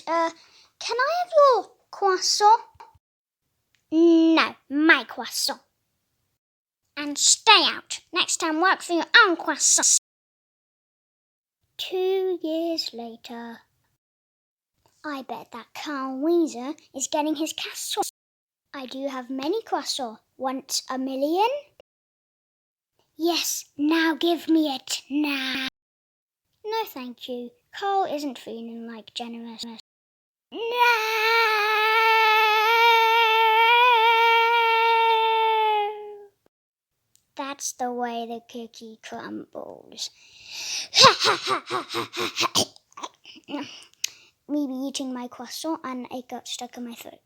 can I have your croissant? No, my croissant. And stay out. Next time work for your own croissant. 2 years later. I bet that Carl Wheezer is getting his croissant. I do have many croissants. Want a million? Yes, now give me it, now. No, thank you. Carl isn't feeling like generous. No! That's the way the cookie crumbles. Me be eating my croissant and it got stuck in my throat.